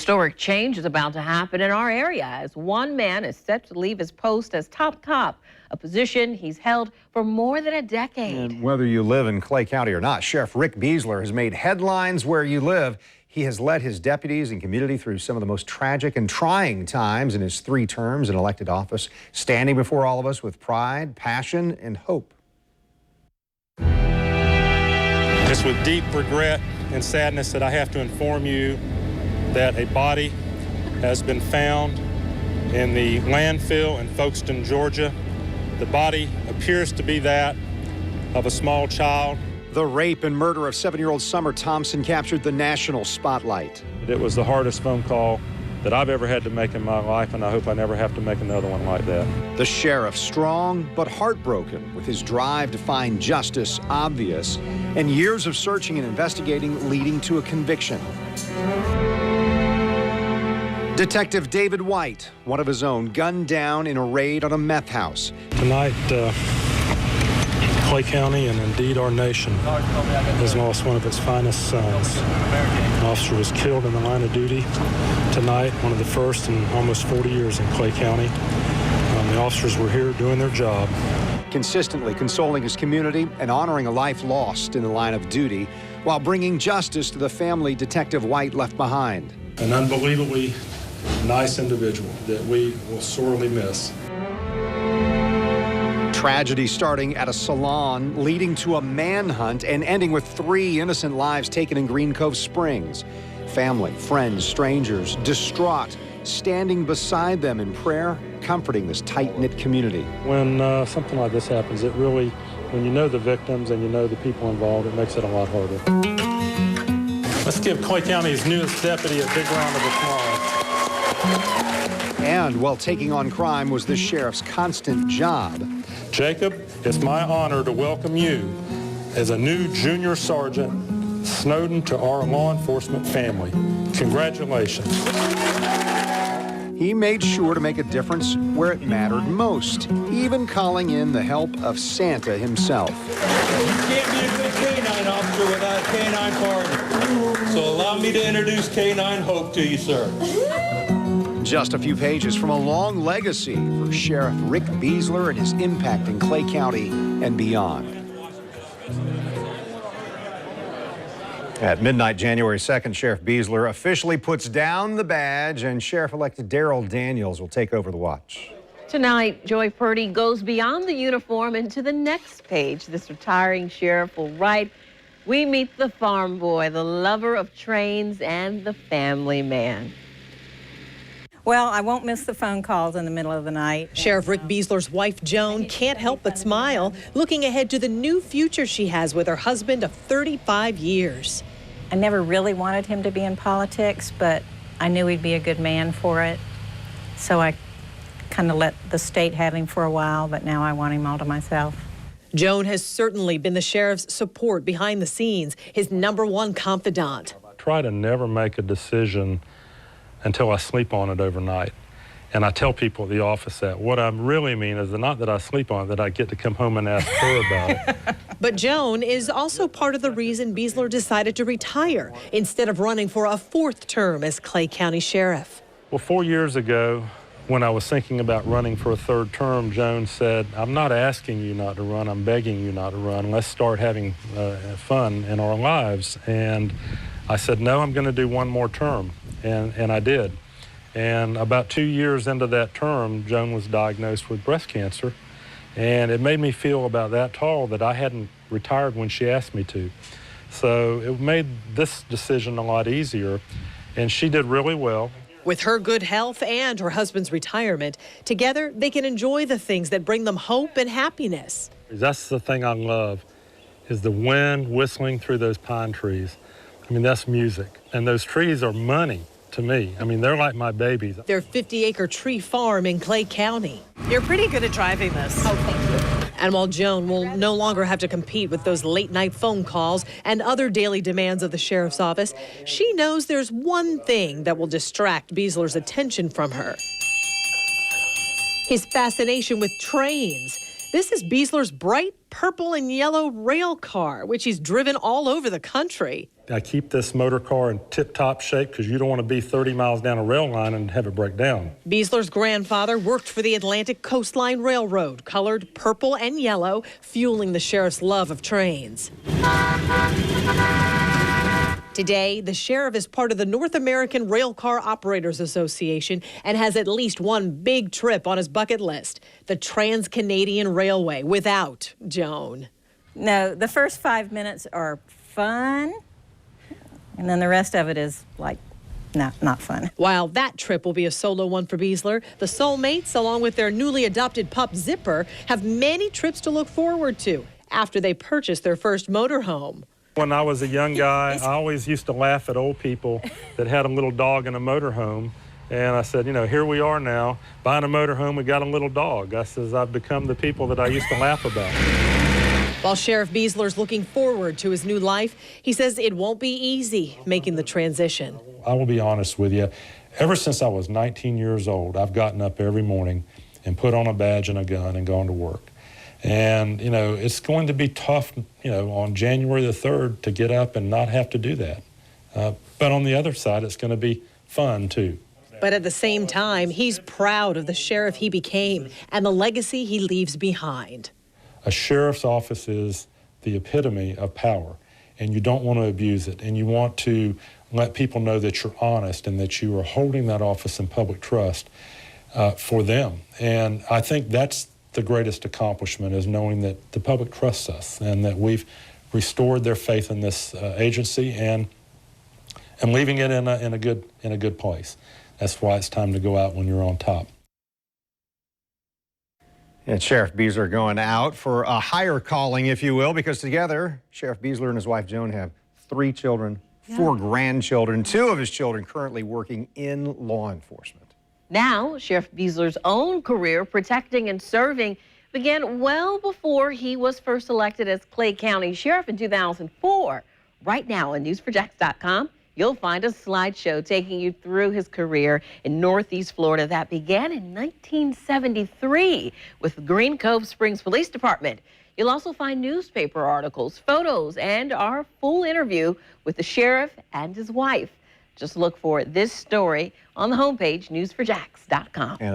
Historic change is about to happen in our area as one man is set to leave his post as top cop, a position he's held for more than a decade. And whether you live in Clay County or not, Sheriff Rick Beseler has made headlines where you live. He has led his deputies and community through some of the most tragic and trying times in his 3 terms in elected office, standing before all of us with pride, passion, and hope. It's with deep regret and sadness that I have to inform you that a body has been found in the landfill in Folkestone, Georgia. The body appears to be that of a small child. The rape and murder of 7-year-old Summer Thompson captured the national spotlight. It was the hardest phone call that I've ever had to make in my life, and I hope I never have to make another one like that. The sheriff, strong but heartbroken, with his drive to find justice obvious, and years of searching and investigating leading to a conviction. Detective David White, one of his own, gunned down in a raid on a meth house. Tonight, Clay County and indeed our nation has lost one of its finest sons. An officer was killed in the line of duty tonight, one of the first in almost 40 years in Clay County. The officers were here doing their job. Consistently consoling his community and honoring a life lost in the line of duty while bringing justice to the family Detective White left behind. An unbelievably nice individual that we will sorely miss. Tragedy starting at a salon, leading to a manhunt and ending with 3 innocent lives taken in Green Cove Springs. Family, friends, strangers, distraught, standing beside them in prayer, comforting this tight-knit community. When something like this happens, it really, when you know the victims and you know the people involved, it makes it a lot harder. Let's give Clay County's newest deputy a big round of applause. And while taking on crime was the sheriff's constant job. Jacob, it's my honor to welcome you as a new junior sergeant, Snowden, to our law enforcement family. Congratulations. He made sure to make a difference where it mattered most, even calling in the help of Santa himself. You can't be a good K-9 officer without a K-9 partner. So allow me to introduce K-9 Hope to you, sir. Just a few pages from a long legacy for Sheriff Rick Beseler and his impact in Clay County and beyond. At midnight, January 2nd, Sheriff Beseler officially puts down the badge, and Sheriff-elect Darrell Daniels will take over the watch. Tonight, Joy Purdy goes beyond the uniform and to the next page. This retiring sheriff will write, "We meet the farm boy, the lover of trains, and the family man." Well, I won't miss the phone calls in the middle of the night. Sheriff Rick Beseler's wife, Joan, can't help but smile, looking ahead to the new future she has with her husband of 35 years. I never really wanted him to be in politics, but I knew he'd be a good man for it. So I kind of let the state have him for a while, but now I want him all to myself. Joan has certainly been the sheriff's support behind the scenes, his #1 confidant. I try to never make a decision until I sleep on it overnight. And I tell people at the office that what I really mean is not that I sleep on it, that I get to come home and ask her about it. But Joan is also part of the reason Beseler decided to retire instead of running for a 4th term as Clay County Sheriff. Well, 4 years ago, when I was thinking about running for a 3rd term, Joan said, "I'm not asking you not to run, I'm begging you not to run. Let's start having fun in our lives." And I said, "No, I'm going to do 1 more term." And I did. And about 2 years into that term, Joan was diagnosed with breast cancer. And it made me feel about that tall that I hadn't retired when she asked me to. So it made this decision a lot easier. And she did really well. With her good health and her husband's retirement, together they can enjoy the things that bring them hope and happiness. That's the thing I love, is the wind whistling through those pine trees. I mean, that's music. And those trees are money to me. I mean, they're like my babies. Their 50-acre tree farm in Clay County. You're pretty good at driving this. Oh, thank you. And while Joan will no longer have to compete with those late-night phone calls and other daily demands of the sheriff's office, she knows there's one thing that will distract Beseler's attention from her. His fascination with trains. This is Beseler's bright purple and yellow rail car, which he's driven all over the country. I keep this motor car in tip-top shape because you don't want to be 30 miles down a rail line and have it break down. Beseler's grandfather worked for the Atlantic Coastline Railroad, colored purple and yellow, fueling the sheriff's love of trains. Today, the sheriff is part of the North American Railcar Operators Association and has at least one big trip on his bucket list, the Trans-Canadian Railway without Joan. No, the first 5 minutes are fun, and then the rest of it is like not fun. While that trip will be a solo one for Beseler, the soulmates, along with their newly adopted pup Zipper, have many trips to look forward to after they purchase their first motorhome. When I was a young guy, I always used to laugh at old people that had a little dog in a motorhome. And I said, you know, here we are now, buying a motorhome, we got a little dog. I says, I've become the people that I used to laugh about. While Sheriff Beseler's looking forward to his new life, he says it won't be easy making the transition. I will be honest with you. Ever since I was 19 years old, I've gotten up every morning and put on a badge and a gun and gone to work. And, you know, it's going to be tough, you know, on January the 3rd to get up and not have to do that. But on the other side, it's going to be fun, too. But at the same time, he's proud of the sheriff he became and the legacy he leaves behind. A sheriff's office is the epitome of power, and you don't want to abuse it. And you want to let people know that you're honest and that you are holding that office in public trust for them. And I think that's the greatest accomplishment, is knowing that the public trusts us and that we've restored their faith in this agency and leaving it in a good place. That's why it's time to go out when you're on top. And Sheriff Beseler going out for a higher calling, if you will, because together, Sheriff Beseler and his wife Joan have 3 children, 4 grandchildren, 2 of his children currently working in law enforcement. Now, Sheriff Beseler's own career protecting and serving began well before he was first elected as Clay County Sheriff in 2004. Right now on news4jax.com, you'll find a slideshow taking you through his career in Northeast Florida that began in 1973 with the Green Cove Springs Police Department. You'll also find newspaper articles, photos, and our full interview with the sheriff and his wife. Just look for this story on the homepage, news4jax.com.